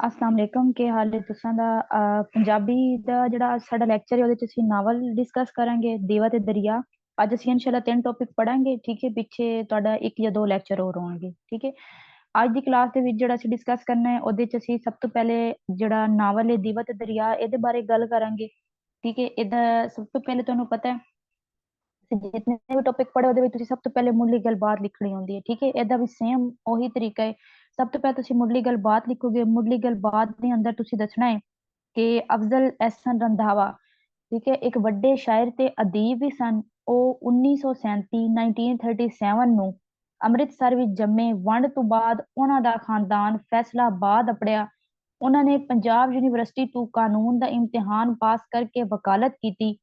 अस्सलाम वालेकुम के हाल है तुसां दा पंजाबी दा जेह्ड़ा साडा लेक्चर है ओह्दे च असीं नावल डिस्कस करांगे दीवा ते दरिया। अज असीं इंशाल्लाह 3 टॉपिक पढ़ांगे, ठीक है। पिछे तुहाडा एक या दो लेक्चर होर होणगे, ठीक है। अज दी क्लास दे विच जेह्ड़ा असीं डिस्कस करना है ओह्दे च असीं सब तो पहले जेह्ड़ा नावल है दीवा ते दरिया एह्दे बारे गल करांगे, ठीक है। एह्दा सब तो पहले तुहानूं पता है जितने भी टॉपिक पढ़े ਉਹਦੇ ਵਿੱਚ ਤੁਸੀਂ ਸਭ ਤੋਂ ਪਹਿਲੇ ਮੁੱਢਲੀ ਗੱਲਬਾਤ ਲਿਖਣੀ ਹੁੰਦੀ ਹੈ, ਠੀਕ ਹੈ। ਇਹਦਾ ਵੀ ਸੇਮ ਉਹੀ ਤਰੀਕਾ ਹੈ। ਸਭ ਤੋਂ ਪਹਿਲਾਂ ਤੁਸੀਂ ਮੁੱਢਲੀ ਗੱਲਬਾਤ ਲਿਖੋਗੇ। ਮੁੱਢਲੀ ਗੱਲਬਾਤ ਦੇ ਅੰਦਰ ਤੁਸੀਂ ਦੱਸਣਾ ਹੈ ਕਿ ਅਫਜ਼ਲ ਅਹਿਸਨ ਰੰਧਾਵਾ, ਠੀਕ ਹੈ, ਇੱਕ ਵੱਡੇ ਸ਼ਾਇਰ ਤੇ ਅਦੀਬ ਵੀ ਸਨ। ਉਹ 1937 1937 ਨੂੰ ਅੰਮ੍ਰਿਤਸਰ ਵਿੱਚ ਜੰਮੇ। ਵੰਡ ਤੋਂ ਬਾਅਦ ਉਹਨਾਂ ਦਾ ਖਾਨਦਾਨ ਫੈਸਲਾਬਾਦ ਅਪੜਿਆ। ਉਹਨਾਂ ਨੇ ਪੰਜਾਬ ਯੂਨੀਵਰਸਿਟੀ ਤੋਂ ਕਾਨੂੰਨ ਦਾ ਇਮਤਿਹਾਨ ਪਾਸ ਕਰਕੇ ਵਕਾਲਤ ਕੀਤੀ।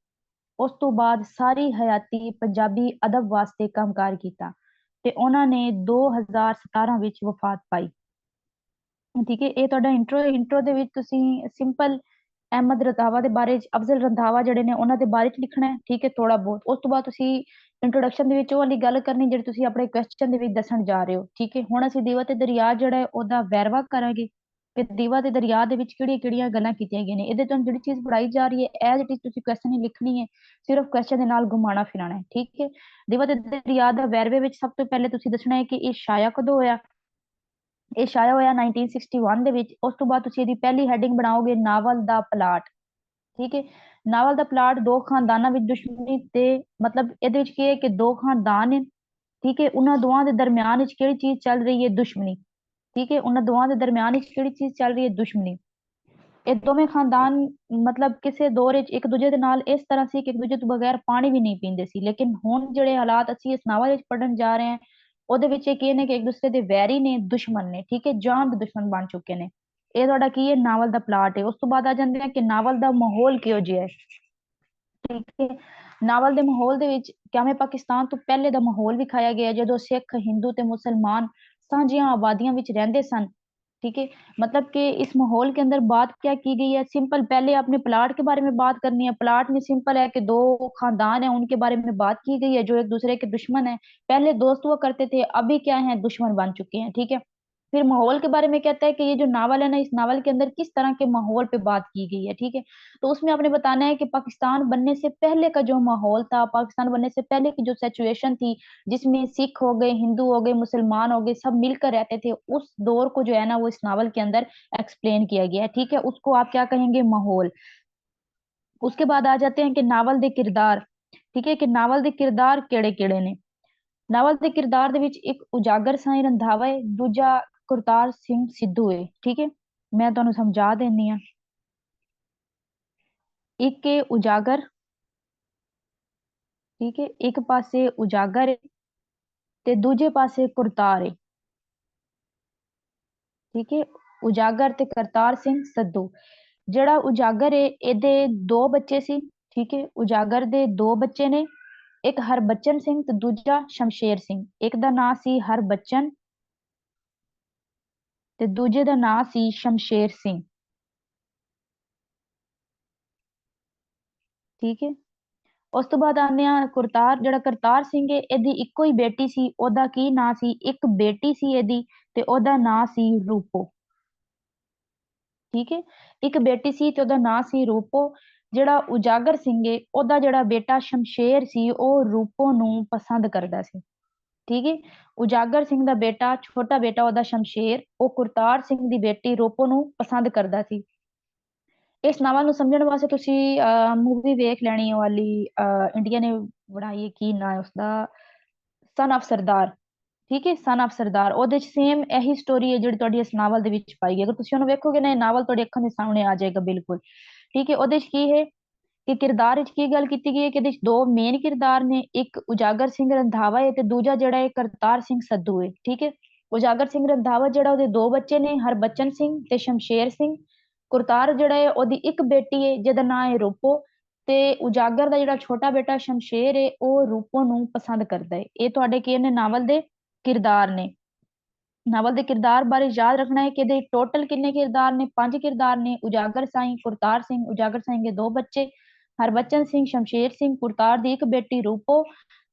ਉਸ ਤੋਂ ਬਾਅਦ ਸਾਰੀ ਹਯਾਤੀ ਪੰਜਾਬੀ ਅਦਬ ਵਾਸਤੇ ਕੰਮਕਾਰ ਕੀਤਾ ਤੇ ਉਹਨਾਂ ਨੇ 2017 ਵਿੱਚ ਵਫਾਤ ਪਾਈ, ਠੀਕ ਹੈ। ਇਹ ਤੁਹਾਡਾ ਇੰਟਰੋ ਦੇ ਵਿੱਚ ਤੁਸੀਂ ਸਿੰਪਲ ਅਹਿਮਦ ਰੰਧਾਵਾ ਦੇ ਬਾਰੇ ਚ, ਅਫਜ਼ਲ ਰੰਧਾਵਾ ਜਿਹੜੇ ਨੇ ਉਹਨਾਂ ਦੇ ਬਾਰੇ ਚ ਲਿਖਣਾ ਹੈ, ਠੀਕ ਹੈ, ਥੋੜਾ ਬਹੁਤ। ਉਸ ਤੋਂ ਬਾਅਦ ਤੁਸੀਂ ਇੰਟਰੋਡਕਸ਼ਨ ਦੇ ਵਿੱਚ ਉਹ ਵਾਲੀ ਗੱਲ ਕਰਨੀ ਜਿਹੜੀ ਤੁਸੀਂ ਆਪਣੇ ਕੁਐਸਚਨ ਦੇ ਵਿੱਚ ਦੱਸਣ ਜਾ ਰਹੇ ਹੋ, ਠੀਕ ਹੈ। ਹੁਣ ਅਸੀਂ ਦੀਵਾ ਤੇ ਦਰਿਆ ਜਿਹੜਾ ਹੈ ਉਹਦਾ ਵੇਰਵਾ ਕਰਾਂਗੇ ਕਿ ਦੀਵਾ ਤੇ ਦਰਿਆ ਦੇ ਵਿੱਚ ਕਿਹੜੀਆਂ ਕਿਹੜੀਆਂ ਗੱਲਾਂ ਕੀਤੀਆਂ ਗਈਆਂ ਨੇ। ਇਹਦੇ ਤੋਂ ਜਿਹੜੀ ਚੀਜ਼ ਪੜਾਈ ਜਾ ਰਹੀ ਹੈ ਐਜ਼ ਇਟ ਇਜ਼ ਤੁਸੀਂ ਕੁਐਸਚਨ ਹੀ ਲਿਖਣੀ ਹੈ, ਸਿਰਫ ਕੁਐਸਚਨ ਦੇ ਨਾਲ ਘੁਮਾਣਾ ਫਿਰਾਣਾ ਹੈ, ਠੀਕ ਹੈ। ਦੀਵਾ ਤੇ ਦਰਿਆ ਦਾ ਵੇਰਵੇ ਵਿੱਚ ਸਭ ਤੋਂ ਪਹਿਲੇ ਤੁਸੀਂ ਦੱਸਣਾ ਹੈ ਕਿ ਇਹ ਛਾਇਆ ਕਦੋਂ ਹੋਇਆ। ਇਹ ਛਾਇਆ ਹੋਇਆ 1961 ਦੇ ਵਿੱਚ। ਉਸ ਤੋਂ ਬਾਅਦ ਤੁਸੀਂ ਇਹਦੀ ਪਹਿਲੀ ਹੈਡਿੰਗ ਬਣਾਓਗੇ ਨਾਵਲ ਦਾ ਪਲਾਟ, ਠੀਕ ਹੈ। ਨਾਵਲ ਦਾ ਪਲਾਟ ਦੋ ਖਾਨਦਾਨਾਂ ਵਿੱਚ ਦੁਸ਼ਮਣੀ ਤੇ ਮਤਲਬ ਇਹਦੇ ਵਿੱਚ ਕੀ ਹੈ ਕਿ ਦੋ ਖਾਨਦਾਨ ਨੇ, ਠੀਕ ਹੈ। ਉਹਨਾਂ ਦੋਵਾਂ ਦੇ ਦਰਮਿਆਨ ਵਿੱਚ ਕਿਹੜੀ ਚੀਜ਼ ਚੱਲ ਰਹੀ ਹੈ? ਦੁਸ਼ਮਣੀ, ਠੀਕ ਹੈ। ਉਹਨਾਂ ਦੋਵਾਂ ਦੇ ਦਰਮਿਆਨ ਵਿੱਚ ਕਿਹੜੀ ਚੀਜ਼ ਚੱਲ ਰਹੀ ਹੈ? ਦੁਸ਼ਮਣੀ। ਇਹ ਦੋਵੇਂ ਖਾਨਦਾਨ ਮਤਲਬ ਕਿਸੇ ਦੌਰ ਵਿੱਚ ਇੱਕ ਦੂਜੇ ਦੇ ਨਾਲ ਇਸ ਤਰ੍ਹਾਂ ਸੀ ਕਿ ਇੱਕ ਦੂਜੇ ਤੋਂ ਬਗੈਰ ਪਾਣੀ ਵੀ ਨਹੀਂ ਪੀਂਦੇ ਸੀ। ਲੇਕਿਨ ਹੁਣ ਜਿਹੜੇ ਹਾਲਾਤ ਅਸੀਂ ਇਸ ਨਾਵਲ ਵਿੱਚ ਪੜਨ ਜਾ ਰਹੇ ਹਾਂ ਉਹਦੇ ਵਿੱਚ ਇਹ ਕੀ ਨੇ ਕਿ ਇੱਕ ਦੂਸਰੇ ਦੇ ਵੈਰੀ ਨੇ, ਦੁਸ਼ਮਣ ਨੇ, ਠੀਕ ਹੈ, ਜਾਨ ਦੇ ਦੁਸ਼ਮਣ ਬਣ ਚੁੱਕੇ ਨੇ। ਇਹ ਤੁਹਾਡਾ ਕੀ ਹੈ? ਨਾਵਲ ਦਾ ਪਲਾਟ ਹੈ। ਉਸ ਤੋਂ ਬਾਅਦ ਆ ਜਾਂਦੇ ਆ ਕਿ ਨਾਵਲ ਦਾ ਮਾਹੌਲ ਕਿਹੋ ਜਿਹਾ ਹੈ, ਠੀਕ ਹੈ। ਨਾਵਲ ਦੇ ਮਾਹੌਲ ਦੇ ਵਿੱਚ ਕਿਵੇਂ ਪਾਕਿਸਤਾਨ ਤੋਂ ਪਹਿਲੇ ਦਾ ਮਾਹੌਲ ਵਿਖਾਇਆ ਗਿਆ ਜਦੋਂ ਸਿੱਖ, ਹਿੰਦੂ ਤੇ ਮੁਸਲमान ਸਾਂਝੀਆਂ आबादियों ਵਿੱਚ ਰਹਿੰਦੇ ਸਨ, ठीक है। मतलब कि इस माहौल के अंदर बात क्या की गई है? सिंपल पहले आपने प्लाट के बारे में बात करनी है। प्लाट में सिंपल है कि दो खानदान है उनके बारे में बात की गई है जो एक दूसरे के दुश्मन है। पहले दोस्त हुआ करते थे, अभी क्या है? दुश्मन बन चुके हैं, ठीक है। फिर माहौल के बारे में कहता है कि ये जो नावल है ना, इस नावल के अंदर किस तरह के माहौल पे बात की गई है, ठीक है। तो उसमें आपने बताना है कि पाकिस्तान बनने से पहले का जो माहौल था, पाकिस्तान बनने से पहले की जो सिचुएशन थी जिसमें सिख हो गए, हिंदू हो गए, मुसलमान हो गए, सब मिलकर रहते थे, उस दौर को जो है ना वो इस नावल के अंदर एक्सप्लेन किया गया है, ठीक है। उसको आप क्या कहेंगे? माहौल। उसके बाद आ जाते हैं कि नावल दे किरदार, ठीक है, कि नावल दे किरदार केड़े केड़े ने। नावल ਦੇ ਕਿਰਦਾਰ ਦੇ ਵਿੱਚ ਇੱਕ ਉਜਾਗਰ ਸਾਈਂ ਰੰਧਾਵਾ ਹੈ, ਦੂਜਾ ਕਰਤਾਰ ਸਿੰਘ ਸਿੱਧੂ ਹੈ, ਠੀਕ ਹੈ। ਮੈਂ ਤੁਹਾਨੂੰ ਸਮਝਾ ਦਿੰਨੀ ਆ। ਇੱਕ ਹੈ ਉਜਾਗਰ, ਠੀਕ ਹੈ, ਇੱਕ ਪਾਸੇ ਉਜਾਗਰ ਹੈ ਤੇ ਦੂਜੇ ਪਾਸੇ ਕਰਤਾਰ ਹੈ, ਠੀਕ ਹੈ। ਉਜਾਗਰ ਤੇ ਕਰਤਾਰ ਸਿੰਘ ਸਿੱਧੂ। ਜਿਹੜਾ ਉਜਾਗਰ ਹੈ ਇਹਦੇ ਦੋ ਬੱਚੇ ਸੀ, ਠੀਕ ਹੈ। ਉਜਾਗਰ ਦੇ ਦੋ ਬੱਚੇ ਨੇ, ਇੱਕ ਹਰਬਚਨ ਸਿੰਘ ਤੇ ਦੂਜਾ ਸ਼ਮਸ਼ੇਰ ਸਿੰਘ। ਇੱਕ ਦਾ ਨਾਂ ਸੀ ਹਰਬਚਨ ਤੇ ਦੂਜੇ ਦਾ ਨਾਂ ਸੀ ਸ਼ਮਸ਼ੇਰ ਸਿੰਘ, ਠੀਕ ਹੈ। ਉਸ ਤੋਂ ਬਾਅਦ ਆਉਂਦੇ ਆ ਕਰਤਾਰ। ਜਿਹੜਾ ਕਰਤਾਰ ਸਿੰਘ ਹੈ ਇਹਦੀ ਇੱਕੋ ਹੀ ਬੇਟੀ ਸੀ, ਉਹਦਾ ਕੀ ਨਾਂ ਸੀ? ਇੱਕ ਬੇਟੀ ਸੀ ਇਹਦੀ ਤੇ ਉਹਦਾ ਨਾਂ ਸੀ ਰੂਪੋ, ਠੀਕ ਹੈ। ਇੱਕ ਬੇਟੀ ਸੀ ਤੇ ਉਹਦਾ ਨਾਂ ਸੀ ਰੂਪੋ। ਜਿਹੜਾ ਉਜਾਗਰ ਸਿੰਘ ਹੈ ਉਹਦਾ ਜਿਹੜਾ ਬੇਟਾ ਸ਼ਮਸ਼ੇਰ ਸੀ ਉਹ ਰੂਪੋ ਨੂੰ ਪਸੰਦ ਕਰਦਾ ਸੀ, ਠੀਕ ਹੈ। ਉਜਾਗਰ ਸਿੰਘ ਦਾ ਬੇਟਾ, ਛੋਟਾ ਬੇਟਾ ਉਹਦਾ ਸ਼ਮਸ਼ੇਰ, ਉਹ ਕਰਤਾਰ ਸਿੰਘ ਦੀ ਬੇਟੀ ਰੂਪੋ ਨੂੰ ਪਸੰਦ ਕਰਦਾ ਸੀ। ਇਸ ਨਾਵਲ ਨੂੰ ਸਮਝਣ ਵਾਸਤੇ ਤੁਸੀਂ ਮੂਵੀ ਵੇਖ ਲੈਣੀ ਉਹ ਵਾਲੀ ਇੰਡੀਆ ਨੇ ਬਣਾਈ ਹੈ, ਕੀ ਨਾਂ ਹੈ ਉਸਦਾ? ਸਨ ਆਫ ਸਰਦਾਰ, ਠੀਕ ਹੈ। ਸਨ ਆਫ ਸਰਦਾਰ। ਉਹਦੇ ਚ ਸੇਮ ਇਹੀ ਸਟੋਰੀ ਹੈ ਜਿਹੜੀ ਤੁਹਾਡੀ ਇਸ ਨਾਵਲ ਦੇ ਵਿੱਚ ਪਾਈ ਗਈ। ਅਗਰ ਤੁਸੀਂ ਉਹਨੂੰ ਵੇਖੋਗੇ ਨਾ ਇਹ ਨਾਵਲ ਤੁਹਾਡੀ ਅੱਖਾਂ ਦੇ ਸਾਹਮਣੇ ਆ ਜਾਏਗਾ ਬਿਲਕੁਲ, ਠੀਕ ਹੈ। ਉਹਦੇ ਚ ਕੀ ਹੈ ਕਿ ਕਿਰਦਾਰ ਵਿੱਚ ਕੀ ਗੱਲ ਕੀਤੀ ਗਈ ਹੈ ਕਿ ਇਹਦੇ ਚ ਦੋ ਮੇਨ ਕਿਰਦਾਰ ਨੇ, ਇੱਕ ਉਜਾਗਰ ਸਿੰਘ ਰੰਧਾਵਾ ਹੈ ਤੇ ਦੂਜਾ ਜਿਹੜਾ ਹੈ ਕਰਤਾਰ ਸਿੰਘ ਸੱਧੂ ਹੈ, ਠੀਕ ਹੈ। ਉਜਾਗਰ ਸਿੰਘ ਰੰਧਾਵਾ ਜਿਹੜਾ ਉਹਦੇ ਦੋ ਬੱਚੇ ਨੇ, ਹਰਬਚਨ ਸਿੰਘ ਤੇ ਸ਼ਮਸ਼ੇਰ ਸਿੰਘ। ਕਰਤਾਰ ਜਿਹੜਾ ਹੈ ਉਹਦੀ ਇੱਕ ਬੇਟੀ ਹੈ ਜਿਹਦਾ ਨਾਂ ਹੈ ਰੂਪੋ, ਤੇ ਉਜਾਗਰ ਦਾ ਜਿਹੜਾ ਛੋਟਾ ਬੇਟਾ ਸ਼ਮਸ਼ੇਰ ਹੈ ਉਹ ਰੂਪੋ ਨੂੰ ਪਸੰਦ ਕਰਦਾ ਹੈ। ਇਹ ਤੁਹਾਡੇ ਕੀ ਨੇ? ਨਾਵਲ ਦੇ ਕਿਰਦਾਰ ਨੇ। ਨਾਵਲ ਦੇ ਕਿਰਦਾਰ ਬਾਰੇ ਯਾਦ ਰੱਖਣਾ ਹੈ ਕਿ ਇਹਦੇ ਟੋਟਲ ਕਿੰਨੇ ਕਿਰਦਾਰ ਨੇ? 5 ਕਿਰਦਾਰ ਨੇ। ਉਜਾਗਰ ਸਾਈਂ, ਕਰਤਾਰ ਸਿੰਘ, ਉਜਾਗਰ ਸਾਈਂ ਦੇ ਦੋ ਬੱਚੇ ਹਰਬਚਨ ਸਿੰਘ, ਸ਼ਮਸ਼ੇਰ ਸਿੰਘ, ਕਰਤਾਰ ਦੀ ਇੱਕ ਬੇਟੀ ਰੂਪੋ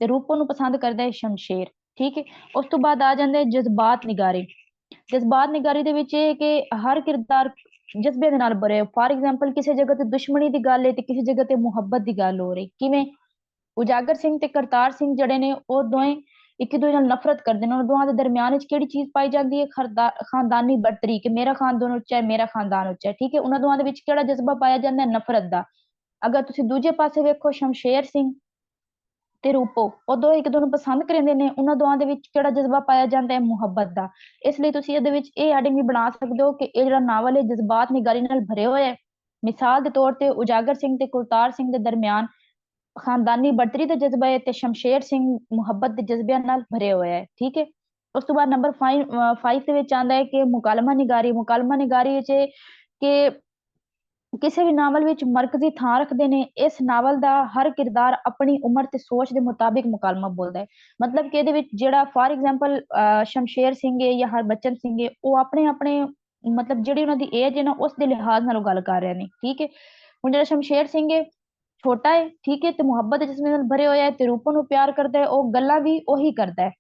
ਤੇ ਰੂਪੋ ਨੂੰ ਪਸੰਦ ਕਰਦਾ ਹੈ ਸ਼ਮਸ਼ੇਰ, ਠੀਕ ਹੈ। ਉਸ ਤੋਂ ਬਾਅਦ ਆ ਜਾਂਦੇ ਜਜ਼ਬਾਤ ਨਿਗਾਰੇ। ਜਜ਼ਬਾਤ ਨਿਗਾਰੀ ਦੇ ਵਿੱਚ ਇਹ ਕਿ ਹਰ ਕਿਰਦਾਰ ਜਜ਼ਬੇ ਦੇ ਨਾਲ ਭਰੇ। ਫਾਰ ਐਗਜ਼ਾਮਪਲ ਕਿਸੇ ਜਗ੍ਹਾ ਤੇ ਦੁਸ਼ਮਣੀ ਦੀ ਗੱਲ ਹੈ ਤੇ ਕਿਸੇ ਜਗ੍ਹਾ ਤੇ ਮੁਹੱਬਤ ਦੀ ਗੱਲ ਹੋ ਰਹੀ। ਕਿਵੇਂ ਉਜਾਗਰ ਸਿੰਘ ਤੇ ਕਰਤਾਰ ਸਿੰਘ ਜਿਹੜੇ ਨੇ ਉਹ ਦੋਵੇਂ ਇੱਕ ਦੂਜੇ ਨਾਲ ਨਫ਼ਰਤ ਕਰਦੇ ਨੇ। ਉਹਨਾਂ ਦੋਵਾਂ ਦੇ ਦਰਮਿਆਨ ਵਿੱਚ ਕਿਹੜੀ ਚੀਜ਼ ਪਾਈ ਜਾਂਦੀ ਹੈ? ਖਾਨਦਾਨੀ ਬਰਤਰੀ, ਕਿ ਮੇਰਾ ਖਾਨਦਾਨ ਉੱਚਾ ਹੈ, ਮੇਰਾ ਖਾਨਦਾਨ ਉੱਚਾ ਹੈ। ਠੀਕ ਹੈ, ਉਹਨਾਂ ਦੋਵਾਂ ਦੇ ਵਿੱਚ ਕਿਹੜਾ ਜਜ਼ਬਾ ਪਾਇਆ ਜਾਂਦਾ ਹੈ? ਨਫ਼ਰਤ ਦਾ। ਅਗਰ ਤੁਸੀਂ ਦੂਜੇ ਪਾਸੇ ਵੇਖੋ, ਸ਼ਮਸ਼ੇਰ ਸਿੰਘ ਤੇ ਰੂਪੋ, ਉਹ ਦੋ ਇੱਕ ਦੂਜੇ ਨੂੰ ਪਸੰਦ ਕਰਦੇ ਨੇ। ਉਹਨਾਂ ਦੋਵਾਂ ਦੇ ਵਿੱਚ ਕਿਹੜਾ ਜਜ਼ਬਾ ਪਾਇਆ ਜਾਂਦਾ ਹੈ? ਮੁਹੱਬਤ ਦਾ। ਇਸ ਲਈ ਤੁਸੀਂ ਇਹਦੇ ਵਿੱਚ ਇਹ ਐਡਿੰਗ ਵੀ ਬਣਾ ਸਕਦੇ ਹੋ ਕਿ ਇਹ ਜਿਹੜਾ ਨਾਵਲ ਹੈ ਜਜ਼ਬਾਤ ਨਿਗਾਰੀ ਨਾਲ ਭਰੇ ਹੋਇਆ ਹੈ। ਮਿਸਾਲ ਦੇ ਤੌਰ ਤੇ ਉਜਾਗਰ ਸਿੰਘ ਤੇ ਕੁਲਤਾਰ ਸਿੰਘ ਦੇ ਦਰਮਿਆਨ ਖਾਨਦਾਨੀ ਬਰਤਰੀ ਦਾ ਜਜ਼ਬਾ ਹੈ ਤੇ ਸ਼ਮਸ਼ੇਰ ਸਿੰਘ ਮੁਹੱਬਤ ਦੇ ਜਜ਼ਬਿਆਂ ਨਾਲ ਭਰੇ ਹੋਇਆ ਹੈ। ਠੀਕ ਹੈ, ਉਸ ਤੋਂ ਬਾਅਦ ਨੰਬਰ 5 ਦੇ ਵਿੱਚ ਆਉਂਦਾ ਹੈ ਕਿ ਮੁਕਾਲਮਾ ਨਿਗਾਰੀ। ਮੁਕਾਲਮਾ ਨਿਗਾਰੀ ਵਿੱਚ ਕਿ ਕਿਸੇ ਵੀ ਨਾਵਲ ਵਿੱਚ ਮਰਕਜ਼ੀ ਥਾਂ ਰੱਖਦੇ ਨੇ। ਇਸ ਨਾਵਲ ਦਾ ਹਰ ਕਿਰਦਾਰ ਆਪਣੀ ਉਮਰ ਤੇ ਸੋਚ ਦੇ ਮੁਤਾਬਿਕ ਮੁਕਾਲਮਾ ਬੋਲਦਾ ਹੈ। ਮਤਲਬ ਕਿ ਇਹਦੇ ਵਿੱਚ ਜਿਹੜਾ ਫਾਰ ਐਗਜ਼ਾਮਪਲ ਸ਼ਮਸ਼ੇਰ ਸਿੰਘ ਹੈ ਜਾਂ ਹਰਬਚਨ ਸਿੰਘ ਹੈ, ਉਹ ਆਪਣੇ ਆਪਣੇ ਮਤਲਬ ਜਿਹੜੀ ਉਹਨਾਂ ਦੀ ਏਜ ਹੈ ਨਾ ਉਸ ਦੇ ਲਿਹਾਜ਼ ਨਾਲ ਗੱਲ ਕਰ ਰਹੇ ਨੇ। ਠੀਕ ਹੈ, ਹੁਣ ਜਿਹੜਾ ਸ਼ਮਸ਼ੇਰ ਸਿੰਘ ਹੈ ਛੋਟਾ ਹੈ, ਠੀਕ ਹੈ, ਤੇ ਮੁਹੱਬਤ ਜਿਸ ਨਾਲ ਭਰੇ ਹੋਇਆ ਹੈ ਤੇ ਰੂਪੋ ਨੂੰ ਪਿਆਰ ਕਰਦਾ ਹੈ, ਉਹ ਗੱਲਾਂ ਵੀ ਉਹੀ ਕਰਦਾ ਹੈ।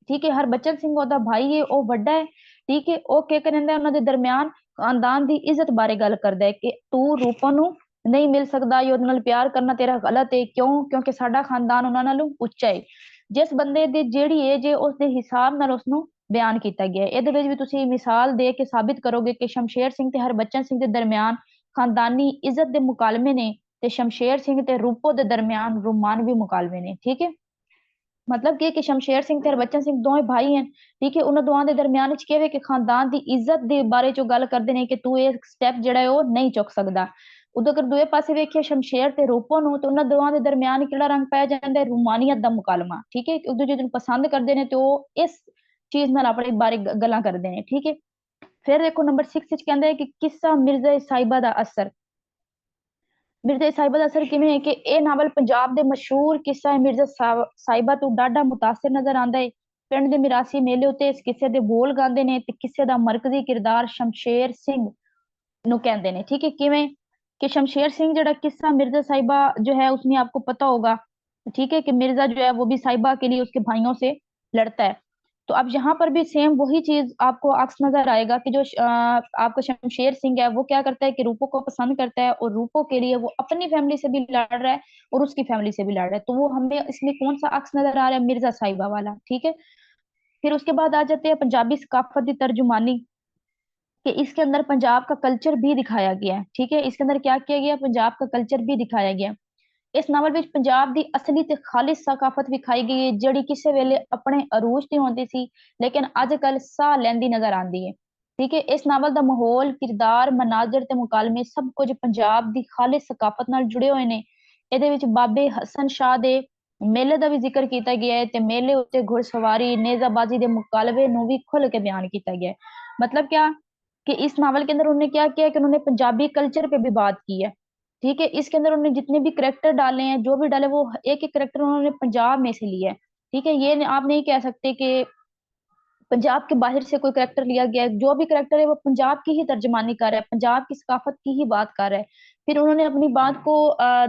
ਠੀਕ ਹੈ, ਹਰਬਚਨ ਸਿੰਘ ਉਹਦਾ ਭਾਈ ਹੈ, ਉਹ ਵੱਡਾ ਹੈ। ਠੀਕ ਹੈ, ਉਹ ਕੀ ਕਹਿੰਦਾ ਉਹਨਾਂ ਦੇ ਦਰਮਿਆਨ ਖਾਨਦਾਨ ਦੀ ਇੱਜ਼ਤ ਬਾਰੇ ਗੱਲ ਕਰਦਾ ਹੈ ਕਿ ਤੂੰ ਰੂਪੋ ਨੂੰ ਨਹੀਂ ਮਿਲ ਸਕਦਾ ਜਾਂ ਉਹਦੇ ਨਾਲ ਪਿਆਰ ਕਰਨਾ ਤੇਰਾ ਗਲਤ ਹੈ। ਕਿਉਂ? ਕਿਉਂਕਿ ਸਾਡਾ ਖਾਨਦਾਨ ਉਹਨਾਂ ਨਾਲੋਂ ਉੱਚਾ ਹੈ। ਜਿਸ ਬੰਦੇ ਦੀ ਜਿਹੜੀ ਏਜ ਹੈ ਉਸ ਦੇ ਹਿਸਾਬ ਨਾਲ ਉਸਨੂੰ ਬਿਆਨ ਕੀਤਾ ਗਿਆ ਹੈ। ਇਹਦੇ ਵਿੱਚ ਵੀ ਤੁਸੀਂ ਮਿਸਾਲ ਦੇ ਕੇ ਸਾਬਿਤ ਕਰੋਗੇ ਕਿ ਸ਼ਮਸ਼ੇਰ ਸਿੰਘ ਤੇ ਹਰਬਚਨ ਸਿੰਘ ਦੇ ਦਰਮਿਆਨ ਖਾਨਦਾਨੀ ਇੱਜ਼ਤ ਦੇ ਮੁਕਾਲਮੇ ਨੇ ਤੇ ਸ਼ਮਸ਼ੇਰ ਸਿੰਘ ਤੇ ਰੂਪੋ ਦੇ ਦਰਮਿਆਨ ਰੋਮਾਨਵੀ ਮੁਕਾਲਮੇ ਨੇ। ਠੀਕ ਹੈ, ਮਤਲਬ ਕਿ ਸ਼ਮਸ਼ੇਰ ਸਿੰਘ ਤੇ ਹਰਬਚਨ ਸਿੰਘ ਦੋਵੇਂ ਭਾਈ ਹਨ। ਠੀਕ ਹੈ, ਉਹਨਾਂ ਦੋਵਾਂ ਦੇ ਦਰਮਿਆਨ ਵਿੱਚ ਕਿਵੇਂ ਕਿ ਖਾਨਦਾਨ ਦੀ ਇੱਜ਼ਤ ਦੇ ਬਾਰੇ ਚੋਂ ਗੱਲ ਕਰਦੇ ਨੇ ਕਿ ਤੂੰ ਇਹ ਸਟੈਪ ਜਿਹੜਾ ਹੈ ਉਹ ਨਹੀਂ ਚੁੱਕ ਸਕਦਾ। ਉਦੋਂ ਅਗਰ ਦੂਏ ਪਾਸੇ ਵੇਖੀਏ ਸ਼ਮਸ਼ੇਰ ਤੇ ਰੂਪੋ ਨੂੰ, ਤੇ ਉਹਨਾਂ ਦੋਵਾਂ ਦੇ ਦਰਮਿਆਨ ਕਿਹੜਾ ਰੰਗ ਪਾਇਆ ਜਾਂਦਾ ਹੈ? ਰੂਮਾਨੀਅਤ ਦਾ ਮੁਕਾਲਮਾ। ਠੀਕ ਹੈ, ਇੱਕ ਦੂਜੇ ਨੂੰ ਪਸੰਦ ਕਰਦੇ ਨੇ ਤੇ ਉਹ ਇਸ ਚੀਜ਼ ਨਾਲ ਆਪਣੇ ਬਾਰੇ ਗੱਲਾਂ ਕਰਦੇ ਨੇ। ਠੀਕ ਹੈ, ਫਿਰ ਦੇਖੋ ਨੰਬਰ 6 ਵਿੱਚ ਕਹਿੰਦਾ ਹੈ ਕਿ ਕਿੱਸਾ ਮਿਰਜ਼ਾ ਸਾਹਿਬਾ ਦਾ ਅਸਰ। ਮਿਰਜ਼ਾ ਸਾਹਿਬਾ ਦਾ ਅਸਰ ਕਿਵੇਂ ਹੈ ਕਿ ਇਹ ਨਾਵਲ ਪੰਜਾਬ ਦੇ ਮਸ਼ਹੂਰ ਕਿੱਸਾ ਮਿਰਜ਼ਾ ਸਾਹਿਬਾ ਤੋਂ ਡਾਢਾ ਮੁਤਾਸਿਰ ਨਜ਼ਰ ਆਉਂਦਾ ਹੈ। ਪਿੰਡ ਦੇ ਮਿਰਾਸੀ ਮੇਲੇ ਉੱਤੇ ਇਸ ਕਿੱਸੇ ਦੇ ਬੋਲ ਗਾਉਂਦੇ ਨੇ ਤੇ ਕਿੱਸੇ ਦਾ ਮਰਕਜ਼ੀ ਕਿਰਦਾਰ ਸ਼ਮਸ਼ੇਰ ਸਿੰਘ ਨੂੰ ਕਹਿੰਦੇ ਨੇ। ठीक है, किवें कि शमशेर सिंह जड़ा किस्सा मिर्जा साहिबा जो है उसमें आपको पता होगा। ठीक है, कि मिर्जा जो है वो भी साहिबा के लिए उसके भाइयों से लड़ता है। तो अब यहाँ पर भी सेम वही चीज आपको अक्स नजर आएगा कि जो आपका शमशेर सिंह है वो क्या करता है कि रूपो को पसंद करता है और रूपो के लिए वो अपनी फैमिली से भी लड़ रहा है और उसकी फैमिली से भी लड़ रहा है। तो वो हमें इसमें कौन सा अक्स नजर आ रहा है? मिर्जा साहिबा वाला। ठीक है, फिर उसके बाद आ जाते हैं पंजाबी सकाफत की तर्जुमानी, कि इसके अंदर पंजाब का कल्चर भी दिखाया गया है। ठीक है, इसके अंदर क्या किया गया? पंजाब का कल्चर भी दिखाया गया। इस नावल ਵਿੱਚ ਪੰਜਾਬ ਦੀ ਅਸਲੀ ਤੇ ਖਾਲਿਸ ਸਕਾਫਤ ਵਿਖਾਈ ਗਈ ਹੈ ਜਿਹੜੀ ਕਿਸੇ ਵੇਲੇ ਆਪਣੇ ਅਰੂਜ ਤੇ ਹੁੰਦੀ ਸੀ ਲੇਕਿਨ ਅੱਜ ਕੱਲ ਸਾਹ ਲੈਂਦੀ ਨਜ਼ਰ ਆਉਂਦੀ ਹੈ। ਠੀਕ ਹੈ, ਇਸ ਨਾਵਲ ਦਾ ਮਾਹੌਲ, ਕਿਰਦਾਰ, ਮਨਾਜ਼ਰ ਤੇ ਮੁਕਾਲਮੇ ਸਭ ਕੁਝ ਪੰਜਾਬ ਦੀ ਖਾਲਿਸ ਸਕਾਫਤ ਨਾਲ ਜੁੜੇ ਹੋਏ ਨੇ। ਇਹਦੇ ਵਿੱਚ ਬਾਬੇ ਹਸਨ ਸ਼ਾਹ ਦੇ ਮੇਲੇ ਦਾ ਵੀ ਜ਼ਿਕਰ ਕੀਤਾ ਗਿਆ ਹੈ ਤੇ ਮੇਲੇ ਉੱਤੇ घुड़सवारी नेजाबाजी ਦੇ मुकालवे ਨੂੰ भी खुल के बयान किया गया है। मतलब क्या कि इस नावल के अंदर उन्होंने क्या किया कि उन्होंने पंजाबी कल्चर पे भी बात की है। ठीक है, इसके अंदर उन्होंने जितने भी करेक्टर डाले हैं, जो भी डाले, वो एक एक करेक्टर उन्होंने पंजाब में से लिया है। ठीक है, ये आप नहीं कह सकते कि पंजाब के बाहर से कोई करेक्टर लिया गया है। जो भी करेक्टर है वो पंजाब की ही तर्जमानी कर रहा है, पंजाब की सकाफत की ही बात कर रहा है। फिर उन्होंने अपनी बात को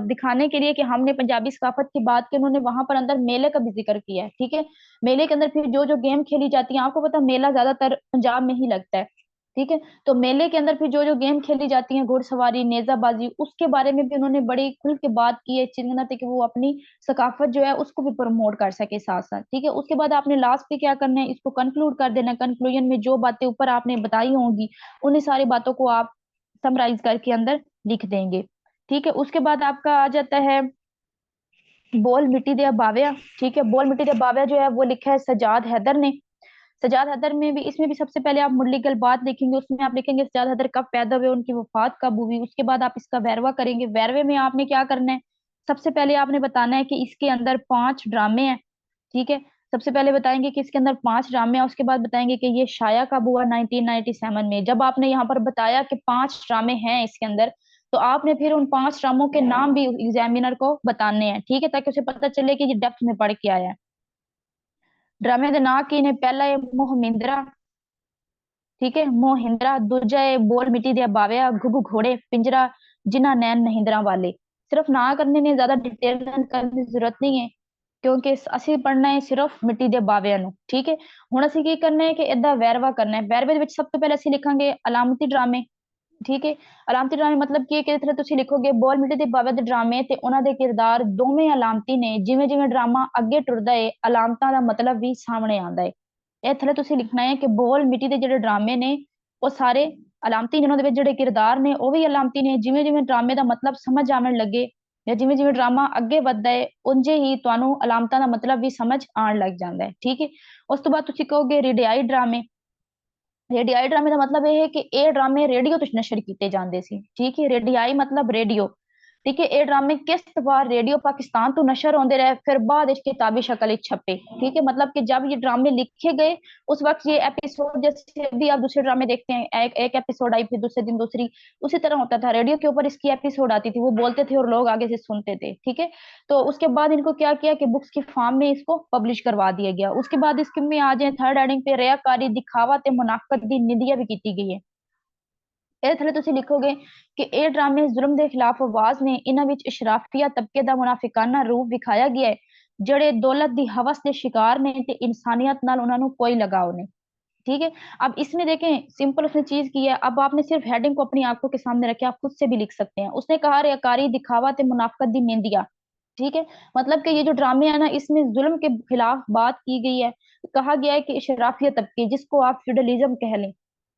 दिखाने के लिए कि हमने पंजाबी सकाफत की बात की, उन्होंने वहां पर अंदर मेले का भी जिक्र किया है। ठीक है, मेले के अंदर फिर जो जो गेम खेली जाती है, आपको पता मेला ज्यादातर पंजाब में ही लगता है। ठीक है, तो मेले के अंदर फिर जो जो गेम खेली जाती है, घुड़सवारी, नेजाबाजी, उसके बारे में भी उन्होंने बड़ी खुल के बात की है इस चीज के अंदर, ताकि वो अपनी सकाफत जो है उसको भी प्रमोट कर सके साथ साथ। ठीक है, उसके बाद आपने लास्ट पे क्या करना है? इसको कंक्लूड कर देना है। कंक्लूजन में जो बातें ऊपर आपने बताई होंगी उन्हीं सारी बातों को आप समराइज करके अंदर लिख देंगे। ठीक है, उसके बाद आपका आ जाता है बोल मिट्टी दे बावया। ठीक है, बोल मिट्टी दे बावया जो है वो लिखा है सजाद हैदर ने। सजाद हैदर में भी, इसमें भी सबसे पहले आप मुरली गल बात लिखेंगे, उसमें आप लिखेंगे सजाद हैदर कब पैदा हुए, उनकी वफात कब हुई। उसके बाद आप इसका वैरवा करेंगे। वैरवे में आपने क्या करना है? सबसे पहले आपने बताना है कि इसके अंदर 5 ड्रामे हैं। ठीक है, सबसे पहले बताएंगे कि इसके अंदर 5 ड्रामे हैं, उसके बाद बताएंगे कि ये शाया कब हुआ, 1997 में। जब आपने यहाँ पर बताया कि 5 ड्रामे हैं इसके अंदर, तो आपने फिर उन 5 ड्रामों के नाम भी एग्जामिनर को बताने हैं। ठीक है, ताकि उसे पता चले कि ये डेप्थ में पढ़ के आया है। ड्रामे के नाम की ने, पहला है मोहमिंद्रा। ठीक है, मोहिंद्रा। दूजा है बोल मिट्टी दिया बावया, घुघु घोड़े पिंजरा, जिन्ना नैन महिंद्रा वाले। सिर्फ ना करने ने, ज्यादा डिटेल करने की जरूरत नहीं है। क्योंकि ਅਸੀਂ पढ़ना है सिर्फ मिट्टी ਦੇ ਬਾਵਿਆਂ ਨੂੰ। ठीक है, ਹੁਣ ਅਸੀਂ ਕੀ करना है कि इदा वैरवा करना है। वैरवे ਦੇ ਵਿੱਚ ਸਭ ਤੋਂ ਪਹਿਲਾਂ ਅਸੀਂ ਲਿਖਾਂਗੇ ਅਲਾਮਤੀ ਡਰਾਮੇ। ठीक है, ਅਲਾਮਤੀ ਡਰਾਮੇ मतलब ਕੀ ਹੈ ਕਿ ਤਰ੍ਹਾਂ ਤੁਸੀਂ ਲਿਖੋਗੇ ਬੋਲ ਮਿੱਟੀ ਦੇ ਬਾਵੇ ਦੇ ਡਰਾਮੇ ਤੇ ਉਹਨਾਂ ਦੇ ਕਿਰਦਾਰ ਦੋਵੇਂ ਅਲਾਮਤੀ ਨੇ। ਜਿਵੇਂ ਜਿਵੇਂ ਡਰਾਮਾ ਅੱਗੇ ਟੁਰਦਾ ਹੈ ਅਲਾਮਤਾਂ ਦਾ ਮਤਲਬ ਵੀ ਸਾਹਮਣੇ ਆਉਂਦਾ ਹੈ। ਇਹ ਥੱਲੇ ਤੁਸੀਂ ਲਿਖਣਾ ਹੈ ਕਿ ਬੋਲ ਮਿੱਟੀ ਦੇ ਜਿਹੜੇ ਡਰਾਮੇ ਨੇ ਉਹ ਸਾਰੇ ਅਲਾਮਤੀ, ਜਿਨ੍ਹਾਂ ਦੇ ਵਿੱਚ ਜਿਹੜੇ ਕਿਰਦਾਰ ਨੇ ਉਹ ਵੀ ਅਲਾਮਤੀ ਨੇ। ਜਿਵੇਂ ਜਿਵੇਂ ਡਰਾਮੇ ਦਾ ਮਤਲਬ ਸਮਝ ਆਉਣ ਲੱਗੇ ਜਾਂ ਜਿਵੇਂ ਜਿਵੇਂ ਡਰਾਮਾ ਅੱਗੇ ਵੱਧਦਾ ਹੈ ਉਂਝੇ ਹੀ ਤੁਹਾਨੂੰ ਅਲਾਮਤਾਂ ਦਾ ਮਤਲਬ ਵੀ ਸਮਝ ਆਉਣ ਲੱਗ ਜਾਂਦਾ ਹੈ। ਠੀਕ ਹੈ, ਉਸ ਤੋਂ ਬਾਅਦ ਤੁਸੀਂ ਕਹੋਗੇ ਰੇਡੀਆਈ ਡਰਾਮੇ। ਰੇਡੀਆਈ ਡਰਾਮੇ ਦਾ ਮਤਲਬ ਇਹ ਹੈ ਕਿ ਇਹ ਡਰਾਮੇ ਰੇਡੀਓ ਤੋਂ ਨਸ਼ਰ ਕੀਤੇ ਜਾਂਦੇ ਸੀ। ਠੀਕ ਹੈ, ਰੇਡੀਆਈ मतलब रेडियो। ठीक है, ये ड्रामे किस्त बार रेडियो पाकिस्तान तो नशर होते रहे, फिर बाद इस किताबी शक्ल छपे। ठीक है, मतलब कि जब ये ड्रामे लिखे गए उस वक्त ये एपिसोड, जैसे भी आप दूसरे ड्रामे देखते हैं एक एपिसोड आई फिर दूसरे दिन दूसरी, उसी तरह होता था। रेडियो के ऊपर इसकी एपिसोड आती थी, वो बोलते थे और लोग आगे से सुनते थे। ठीक है, तो उसके बाद इनको क्या किया कि बुक्स की फॉर्म में इसको पब्लिश करवा दिया गया। उसके बाद इसके में आ जाए थर्ड हेडिंग पे रियाकारी दिखावा ते मुनाफकत दी निंदिया भी की गई है। ਇਹ ਥੱਲੇ ਤੁਸੀਂ ਲਿਖੋਗੇ ਕਿ ਇਹ ਡਰਾਮੇ ਜ਼ੁਲਮ ਦੇ ਖਿਲਾਫ ਆਵਾਜ਼ ਨੇ। ਇਹਨਾਂ ਵਿੱਚ ਇਸ਼ਰਾਫੀਆ ਤਬਕੇ ਦਾ ਮੁਨਾਫਿਕਾਨਾ ਰੂਪ ਵਿਖਾਇਆ ਗਿਆ ਹੈ, ਜਿਹੜੇ दौलत ਦੀ हवस ਦੇ शिकार ने ਤੇ इंसानियत नाल उन्होंने कोई लगाव नहीं। ठीक है, अब इसमें देखें सिंपल उसने चीज की है। अब आपने सिर्फ हेडिंग को अपनी आंखों के सामने रखे, आप खुद से भी लिख सकते हैं। उसने कहा रियाकारी दिखावा ते मुनाफकत दी निंदिया। ठीक है, मतलब कि ये जो ड्रामे है ना इसमें जुल्म के खिलाफ बात की गई है। कहा गया है कि इशराफिया तबके, जिसको आप फ्यूडलिज्म कह लें।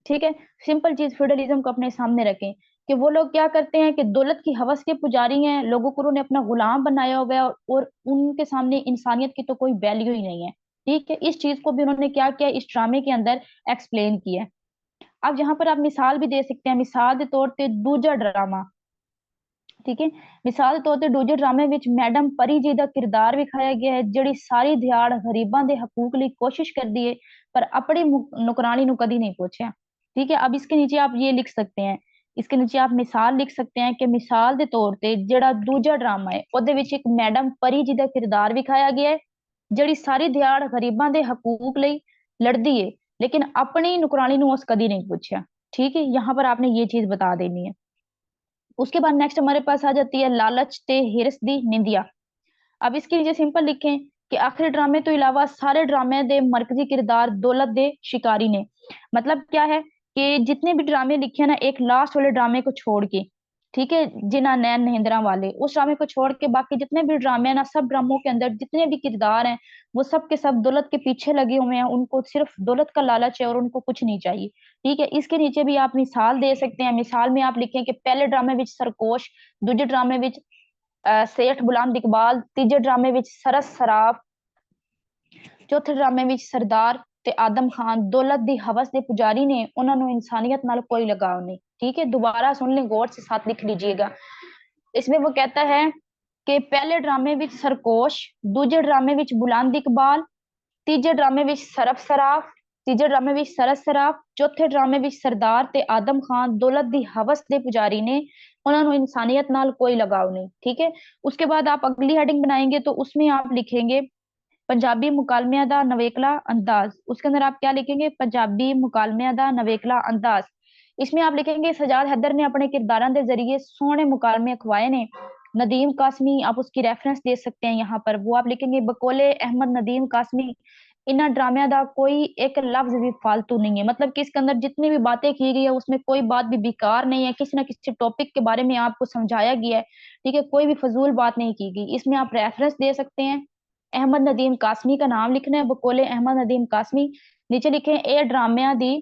ठीक है, सिंपल चीज फ्यूडलिज्म को अपने सामने रखें कि वो लोग क्या करते हैं कि दौलत की हवस के पुजारी हैं, लोगों को उन्होंने अपना गुलाम बनाया हुआ है और उनके सामने इंसानियत की तो कोई वैल्यू ही नहीं है। ठीक है, इस चीज को भी उन्होंने क्या किया इस ड्रामे के अंदर एक्सप्लेन किया है। अब यहाँ पर आप मिसाल भी दे सकते हैं। मिसाल के तौर पे दूजा ड्रामा। ठीक है, मिसाल के तौर पर दूजे ड्रामे ਵਿੱਚ मैडम परी जी ਦਾ किरदार ਵਿਖਾਇਆ ਗਿਆ ਹੈ, ਜਿਹੜੀ ਸਾਰੀ ਦਿਹਾੜ ਗਰੀਬਾਂ ਦੇ ਹਕੂਕ ਲਈ ਕੋशिश करती है पर अपनी नौकरानी ਨੂੰ कभी नहीं पूछा। ठीक है, अब इसके नीचे आप ये लिख सकते हैं, इसके नीचे आप मिसाल लिख सकते हैं कि मिसाल ਦੇ ਤੌਰ ਤੇ ਜਿਹੜਾ ਦੂਜਾ ਡਰਾਮਾ ਹੈ ਉਹਦੇ ਵਿੱਚ ਇੱਕ ਮੈਡਮ ਪਰੀ ਜੀ ਦਾ ਕਿਰਦਾਰ ਵਿਖਾਇਆ ਗਿਆ ਹੈ, ਜਿਹੜੀ ਸਾਰੀ ਦਿਹਾੜ ਗਰੀਬਾਂ ਦੇ ਹਕੂਕ ਲਈ लड़ती है लेकिन अपनी नौकरानी ਨੂੰ ਉਸ कभी नहीं पूछा। ठीक है, यहाँ पर आपने ये चीज बता देनी है। उसके बाद नेक्स्ट हमारे पास आ जाती है लालच ते हिरस दी निंदिया। अब इसके नीचे सिंपल लिखें कि आखिरी ड्रामे तो इलावा सारे ड्रामे दे मरकजी किरदार दौलत दे शिकारी ने। मतलब क्या है कि जितने भी ड्रामे लिखे हैं ना एक लास्ट वाले ड्रामे को छोड़ के, ठीक है, जिना नैन नहेंद्रा वाले उस ड्रामे को छोड़ के बाकी जितने भी ड्रामे हैं ना सब ड्रामों के अंदर जितने भी किरदार हैं वो सब के सब दौलत के पीछे लगे हुए हैं। उनको सिर्फ दौलत का लालच है और उनको कुछ नहीं चाहिए। ठीक है, इसके नीचे भी आप मिसाल दे सकते हैं। मिसाल में आप लिखें कि पहले ड्रामे विच सरकोश, दूजे ड्रामे विच सेठ बुलंद इकबाल, तीजे ड्रामे विच सरस सराफ, चौथे ड्रामे विच सरदार ते आदम खान दौलत दी हवस दे पुजारी ने, उन्होंने इंसानियत नाल कोई लगाव नहीं। ठीक है, दोबारा सुन लें, गौर से साथ लिख लीजिएगा। इसमें वो कहता है कि पहले ड्रामे विच सरकोश, दूजे ड्रामे विच बुलंद इकबाल, तीजे ड्रामे विच सरफ सराफ, तीजे ड्रामे विच सरस सराफ, चौथे ड्रामे विच सरदार ते आदम खान दौलत दी हवस दे पुजारी ने, उन्होंने इंसानियत नाल कोई लगाव नहीं। ठीक है, उसके बाद आप अगली हेडिंग बनाएंगे तो उसमें आप लिखेंगे पंजाबी मुकालमिया दा नवेकला अंदाज। उसके अंदर आप क्या लिखेंगे पंजाबी मुकालमिया दा नवेकला अंदाज। इसमें आप लिखेंगे सजाद हैदर ने अपने किरदारों के जरिए सोहने मुकालमे अखवाए ने। नदीम कासमी आप उसकी रेफरेंस दे सकते हैं यहाँ पर, वो आप लिखेंगे बकोले अहमद नदीम कासमी इन ड्रामिया का कोई एक लफ्ज भी फालतू नहीं है। मतलब कि इसके अंदर जितनी भी बातें की गई है उसमें कोई बात भी बेकार नहीं है, किसी ना किसी टॉपिक के बारे में आपको समझाया गया है। ठीक है, कोई भी फजूल बात नहीं की गई। इसमें आप रेफरेंस दे सकते हैं, अहमद नदीम कासमी का नाम लिखना है बकोले अहमद नदीम कासमी। नीचे लिखे ए ड्रामिया दी,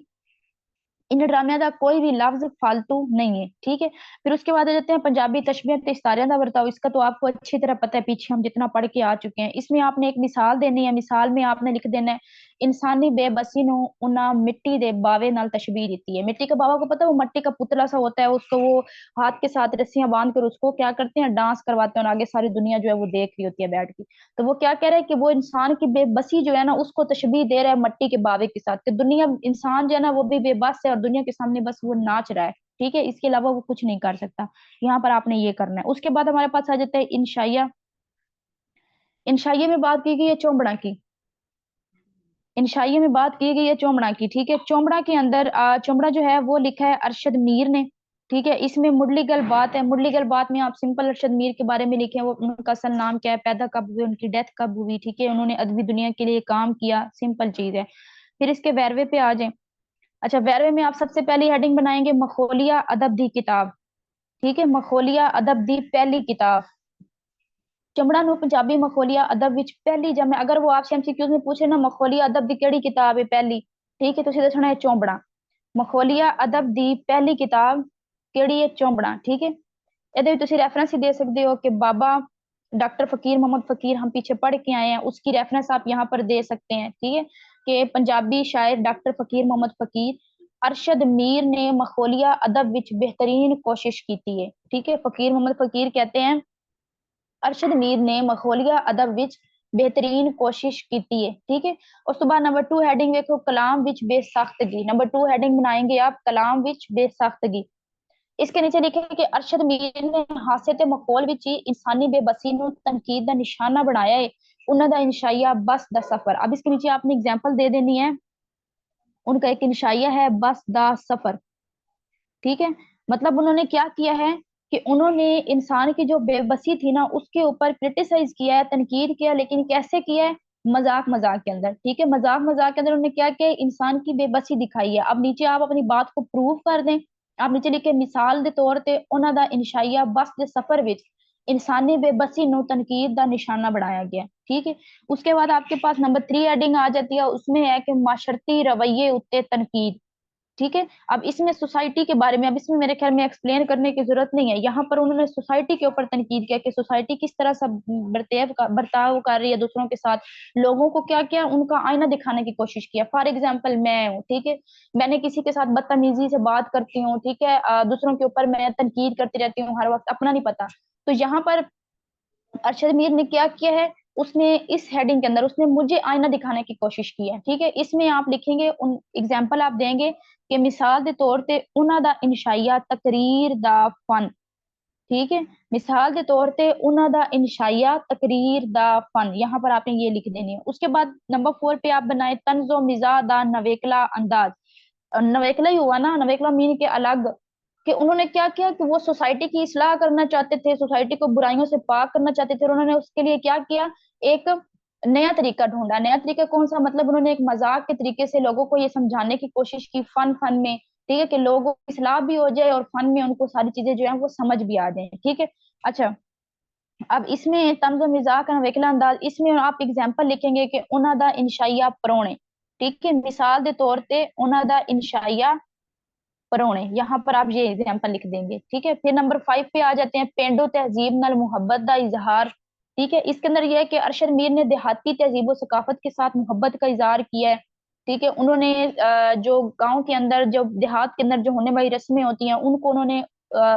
इन ड्रामिया का कोई भी लफ्ज फालतू नहीं है। ठीक है, फिर उसके बाद आ जाते हैं पंजाबी तशबीह ते इस्तारियां दा बर्ताव। इसका तो आपको अच्छी तरह पता है, पीछे हम जितना पढ़ के आ चुके हैं। इसमें आपने एक मिसाल देनी है। मिसाल में आपने लिख देना है इंसानी बेबसी नु उन्हें मिट्टी दे बावे नाल तशबीह दी है। मिट्टी का बावा को पता है, वो मिट्टी का पुतला सा होता है, उसको वो हाथ के साथ रस्सियां बांध कर उसको क्या करते हैं डांस करवाते हैं और आगे सारी दुनिया जो है वो देख रही होती है बैठ के। तो वो क्या कह रहा है कि वो इंसान की बेबसी जो है ना उसको तशबीह दे रहा है मिट्टी के बावे के साथ, कि दुनिया इंसान जो है ना वो भी बेबस है और दुनिया के सामने बस वो नाच रहा है। ठीक है, इसके अलावा वो कुछ नहीं कर सकता। यहाँ पर आपने ये करना है। उसके बाद हमारे पास आ जाता है इंशाइया। इंशाइया में बात की गई है चौबड़ा की। इंशाइया में बात की गई है चौबड़ा की। ठीक है, चौबड़ा के अंदर चौबड़ा जो है वो लिखा है अरशद मीर ने। ठीक है, इसमें मुरली गल बात है। मुरली गल बात में आप सिंपल अरशद मीर के बारे में लिखे, वो उनका असल नाम क्या है, पैदा कब हुए, उनकी डेथ कब हुई, ठीक है, उन्होंने अदबी दुनिया के लिए काम किया, सिंपल चीज है। फिर इसके वेरवे पे आ जाए। अच्छा, वेरवे में आप सबसे पहली हेडिंग बनाएंगे मखोलिया अदब दी किताब। ठीक है, मखोलिया अदब दी पहली किताब। चमड़ा नु पंजाबी मखोलिया अदब विच पहली, जब मैं अगर वो आपसे एमसीक्यूज में पूछे ना मखोलिया अदब दी केड़ी किताब है पहली, ठीक है, तो सीधे सुना है चौंबड़ा। मखोलिया अदब दी पहली किताब केड़ी है, चौंबड़ा। ठीक है, ਇਹਦੇ ਵਿੱਚ ਤੁਸੀਂ रेफरेंस ही दे सकते हो कि बाबा डॉक्टर फकीर मोहम्मद फकीर हम पीछे पढ़ के आए हैं, उसकी रेफरेंस आप यहाँ पर दे सकते हैं। ठीक है, कि पंजाबी शायर डॉक्टर फकीर मोहम्मद फकीर अरशद मीर ने मखोलिया अदब विच बेहतरीन कोशिश की है। ठीक है, फकीर मोहम्मद फकीर कहते हैं अरशद मीर ने मखोलिया अदब विच बेहतरीन कोशिश की है। ठीक है, उस तो बाद नंबर 2 हेडिंग देखो कलाम विच बेसाख्तगी। नंबर 2 हेडिंग बनाएंगे आप कलाम विच बेसाख्तगी। इसके नीचे लिखे कि अरशद मीर ने हासे ते मखौल विच ही इंसानी बेबसी नु तनकीद का निशाना बनाया है। उन्हों का इंशाइया बस दा सफर। अब इसके नीचे आपने एग्जांपल दे देनी है। उनका एक इंशाइया है बस दा सफर। ठीक है, मतलब उन्होंने क्या किया है कि उन्होंने इंसान की जो बेबसी थी ना उसके ऊपर क्रिटिसाइज किया है, तनकीद किया, लेकिन कैसे किया है, मजाक मजाक के अंदर। ठीक है, मजाक मजाक के अंदर उन्होंने क्या किया, इंसान की बेबसी दिखाई है। अब नीचे आप अपनी बात को प्रूव कर दें। आप नीचे लिखे मिसाल के तौर पे उन्हों का इंशाइया बस के सफर विच इंसानी बेबसी नु तनकीद का निशाना बनाया गया। ठीक है, उसके बाद आपके पास नंबर 3 हेडिंग आ जाती है, उसमें है कि माशरती रवैये उत्ते तनकीद। ठीक है, अब इसमें सोसाइटी के बारे में, अब इसमें मेरे ख्याल में एक्सप्लेन करने की जरूरत नहीं है। यहाँ पर उन्होंने सोसाइटी के ऊपर तनकीद किया कि सोसाइटी किस तरह सब बर्ताव कर रही है दूसरों के साथ, लोगों को क्या क्या उनका आईना दिखाने की कोशिश किया। फॉर एग्जाम्पल मैं हूँ, ठीक है, मैंने किसी के साथ बदतमीजी से बात करती हूँ, ठीक है, दूसरों के ऊपर मैं तनकीद करती रहती हूँ हर वक्त, अपना नहीं पता। तो यहाँ पर अरशद मीर ने क्या किया है, उसने इस हेडिंग के अंदर उसने मुझे आईना दिखाने की कोशिश की है। ठीक है, इसमें आप लिखेंगे उन एग्जाम्पल आप देंगे कि मिसाल के तौर पे उन्हों दा इंशाइया तकरीर दा फन। ठीक है, मिसाल के तौर पे उन्हों दा इंशाइया तकरीर दा फन, यहाँ पर आपने ये लिख देनी है। उसके बाद नंबर 4 पे आप बनाए तंजो मिजा दा नवेकला अंदाज। नवेकला ही हुआ ना, नवेकला मीन के अलग, कि उन्होंने क्या किया कि वो सोसाइटी की इस्लाह करना चाहते थे, सोसाइटी को बुराइयों से पाक करना चाहते थे, और उन्होंने उसके लिए क्या किया, एक नया तरीका ढूंढा। नया तरीका कौन सा, मतलब उन्होंने एक मजाक के तरीके से लोगों को ये समझाने की कोशिश की, फन फन में। ठीक है, कि लोगों की इस्लाह भी हो जाए और फन में उनको सारी चीजें जो है वो समझ भी आ जाए। ठीक है, अच्छा, अब इसमें तंज मिजाक का वेखला अंदाज, इसमें आप एग्जाम्पल लिखेंगे कि उन्हों दा इंशाइया परोने। ठीक है, मिसाल के तौर पे उन्हों दा इंशाइया परोने, यहाँ पर आप ये एग्जाम्पल लिख देंगे। ठीक है, फिर नंबर 5 पे आ जाते हैं पेंडो तहजीब नल मुहब्बत का इजहार। ठीक है, इसके अंदर यह है कि अरशद मीर ने देहाती तहजीब सकाफत के साथ मोहब्बत का इजहार किया है। ठीक है, उन्होंने जो गांव के अंदर, जो देहात के अंदर जो होने वाली रस्में होती हैं उनको उन्होंने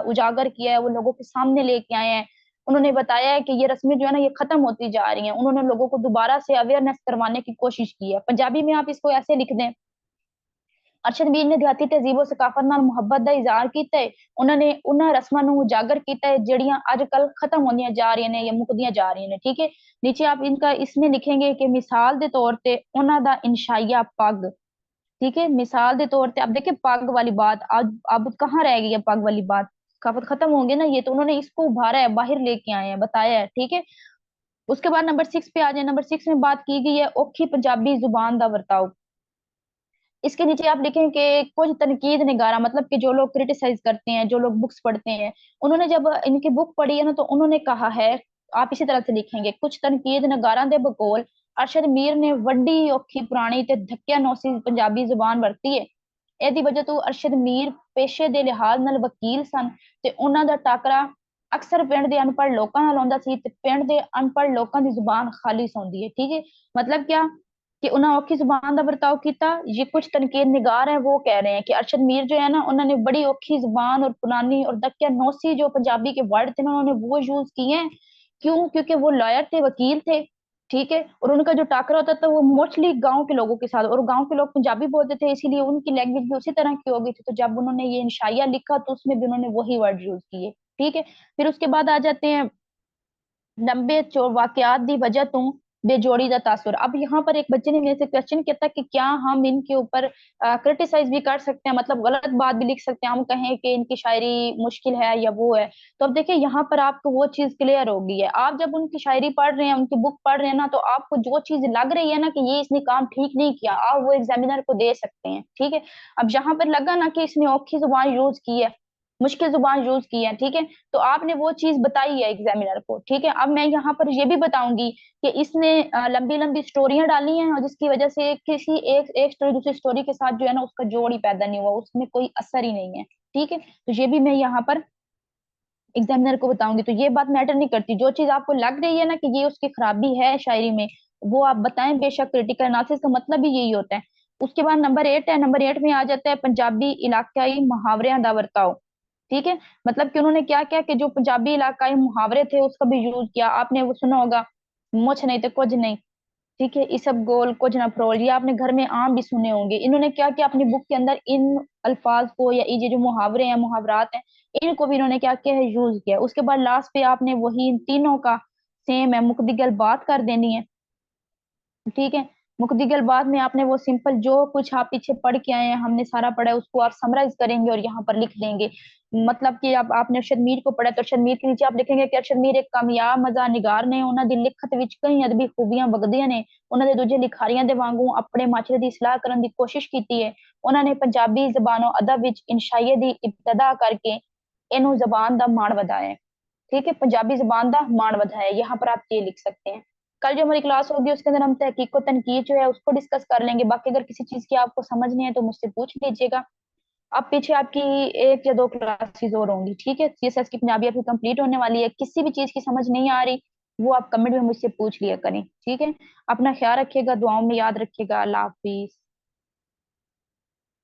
उजागर किया है, वो लोगों के सामने लेके आए हैं। उन्होंने बताया है कि ये रस्में जो है ना ये खत्म होती जा रही हैं। उन्होंने लोगों को दोबारा से अवेयरनेस करवाने की कोशिश की है। पंजाबी में आप इसको ऐसे लिख दें, ਅਰਸ਼ਦ ਮੀਰ ਨੇ ਦਿਹਾਤੀ ਤਹਿਜ਼ੀਬ ਸਕਾਫਤ ਨਾਲ ਮੁਹੱਬਤ ਦਾ ਇਜ਼ਹਾਰ ਕੀਤਾ ਹੈ। ਉਹਨਾਂ ਨੇ ਉਹਨਾਂ ਰਸਮਾਂ ਨੂੰ ਉਜਾगर ਕੀਤਾ है जड़ियां आजकल खत्म होंदियां जा रही ने या मुकदियां जा रही ने। ठीक है, नीचे आप इनका इसमें लिखेंगे कि मिसाल के तौर पे उन्हों का इंशाइया पग। ठीक है, मिसाल के तौर पे आप देखिए पग वाली बात अब कहाँ रह गई है, पग वाली बात खपत खत्म होंगे ना, ये तो उन्होंने इसको उभारा है, बाहर लेके आए हैं, बताया है। ठीक है, उसके बाद नंबर 6 पे आ जाए। नंबर 6 में बात की गई है औखी पंजाबी जुबान का वर्ताव। इसके नीचे आप लिखें कि कुछ तनकीद निगारा, मतलब कि जो लोग क्रिटिसाइज करते हैं, जो लोग बुक्स पढ़ते हैं, उन्होंने जब इनकी बुक पढ़ी है ना तो उन्होंने कहा है, आप इसी तरह से लिखेंगे कुछ तनकीद निगारा दे बकोल अरशद मीर ने वड्डी औखी पुरानी ते धक्किया नौसी पंजाबी जुबान वरती है। ਇਹਦੀ ਵਜ੍ਹਾ ਤੋਂ ਅਰਸ਼ਦ ਮੀਰ ਪੇਸ਼ੇ ਦੇ ਲਿਹਾਜ਼ ਨਾਲ ਵਕੀਲ ਸਨ ਤੇ ਉਹਨਾਂ ਦਾ ਟਾਕਰਾ ਅਕਸਰ ਪਿੰਡ ਦੇ ਅਨਪੜ੍ਹ ਲੋਕਾਂ ਨਾਲ ਆਉਂਦਾ ਸੀ ਤੇ ਪਿੰਡ ਦੇ ਅਨਪੜ੍ਹ ਲੋਕਾਂ ਦੀ ਜ਼ੁਬਾਨ ਖਾਲਿਸ ਹੁੰਦੀ ਹੈ। ठीक है, मतलब क्या कि उन्हें औखी जुबान का बर्ताव किया। ये कुछ तनकीद निगार है वो कह रहे हैं कि अरशद मीर जो है ना उन्होंने बड़ी औखी जुबान और पुरानी और दक्या नौसी जो पंजाबी के वर्ड थे ना उन्होंने वो यूज किए हैं। क्यों, क्योंकि वो लॉयर थे, वकील थे। ठीक है, और उनका जो टाकरा होता था वो मोस्टली गांव के लोगों के साथ, और गांव के लोग पंजाबी बोलते थे इसीलिए उनकी लैंग्वेज भी उसी तरह की हो गई थी। तो जब उन्होंने ये इंशाइया लिखा तो उसमें भी उन्होंने वही वर्ड यूज किए। ठीक है, फिर उसके बाद आ जाते हैं लंबे चो वाकयात दी वजह तू बेजोड़ी दा तासुर। अब यहाँ पर एक बच्चे ने मेरे से क्वेश्चन किया था कि क्या हम इनके ऊपर क्रिटिसाइज भी कर सकते हैं, मतलब गलत बात भी लिख सकते हैं, हम कहें कि इनकी शायरी मुश्किल है या वो है। तो अब देखिए यहाँ पर आपको वो चीज क्लियर हो गई है। आप जब उनकी शायरी पढ़ रहे हैं, उनकी बुक पढ़ रहे हैं ना, तो आपको जो चीज लग रही है ना कि ये इसने काम ठीक नहीं किया, आप वो एग्जामिनर को दे सकते हैं, ठीक है। अब जहां पर लगा ना कि इसने औखी जुबान यूज की है, मुश्किल जुबान यूज की है, ठीक है, तो आपने वो चीज बताई है एग्जामिनर को, ठीक है। अब मैं यहाँ पर ये भी बताऊंगी कि इसने लंबी लंबी स्टोरियां डाली हैं, और जिसकी वजह से किसी एक एक स्टोरी दूसरी स्टोरी के साथ जो है ना उसका जोड़ ही पैदा नहीं हुआ, उसमें कोई असर ही नहीं है, ठीक है। तो ये भी मैं यहाँ पर एग्जामिनर को बताऊंगी। तो ये बात मैटर नहीं करती, जो चीज आपको लग रही है ना कि ये उसकी खराबी है शायरी में, वो आप बताएं। बेशक क्रिटिकल एनालिसिस का मतलब भी यही होता है। उसके बाद नंबर 8 है, नंबर 8 में आ जाता है पंजाबी इलाकाई मुहावरे दा वर्ताओ, ठीक है। मतलब कि उन्होंने क्या किया कि जो पंजाबी इलाकाई मुहावरे थे उसका भी यूज किया। आपने वो सुना होगा, मुछ नहीं तो कुछ नहीं, ठीक है, इसब गोल कुछ ना फरोल, ये आपने घर में आम भी सुने होंगे। इन्होंने क्या किया अपनी बुक के अंदर इन अल्फाज को, या ये जो मुहावरे हैं मुहावरात हैं, इनको भी इन्होंने क्या किया है, यूज किया। उसके बाद लास्ट पे आपने वही इन तीनों का सेम है, मुकदिगल बात कर देनी है, ठीक है। मुकदिगल बाद में आपने वो सिंपल जो कुछ आप पीछे पढ़ के आए हैं, हमने सारा पढ़ा है, उसको आप समराइज करेंगे और यहाँ पर लिख देंगे। मतलब कि अब आपने अरशद मीर को पढ़ा, तो अरशद मीर के नीचे आप लिखेंगे कि अरशद मीर एक कामयाब मजा निगार ने ਉਹਨਾਂ ਦੀ ਲਿਖਤ ਵਿੱਚ ਕਈ ਅਦਬੀ ਖੂਬੀਆਂ ਵਗਦੀਆਂ ਨੇ, ਉਹਨਾਂ ਦੇ ਦੂਜੇ ਲਿਖਾਰੀਆਂ ਦੇ ਵਾਂਗੂ ਆਪਣੇ ਮਾਚਰੇ ਦੀ ਇਸਲਾਹ ਕਰਨ ਦੀ ਕੋਸ਼ਿਸ਼ ਕੀਤੀ ਹੈ। ਉਹਨਾਂ ਨੇ ਪੰਜਾਬੀ ਜ਼ਬਾਨੋਂ ਅਦਬ ਵਿੱਚ ਇਨਸ਼ਾਈਏ ਦੀ ਇਬਤਦਾ ਕਰਕੇ ਇਹਨੂੰ ਜ਼ਬਾਨ ਦਾ ਮਾਣ ਵਧਾਇਆ है, ठीक है, पंजाबी जबान का मान बढ़ाया है। यहाँ पर आप ये लिख सकते हैं। कल जो हमारी क्लास होगी उसके अंदर हम तहकीक व तनकीद जो है उसको डिस्कस कर लेंगे। बाकी अगर किसी चीज की आपको समझ नहीं है तो मुझसे पूछ लीजिएगा। अब पीछे आपकी एक या दो क्लासेस और होंगी, ठीक है। सीएसएस की पंजाबी आपकी कंप्लीट होने वाली है। किसी भी चीज की समझ नहीं आ रही, वो आप कमेंट में मुझसे पूछ लिया करें, ठीक है। अपना ख्याल रखिएगा, दुआओं में याद रखिएगा। अल्लाह हाफिज।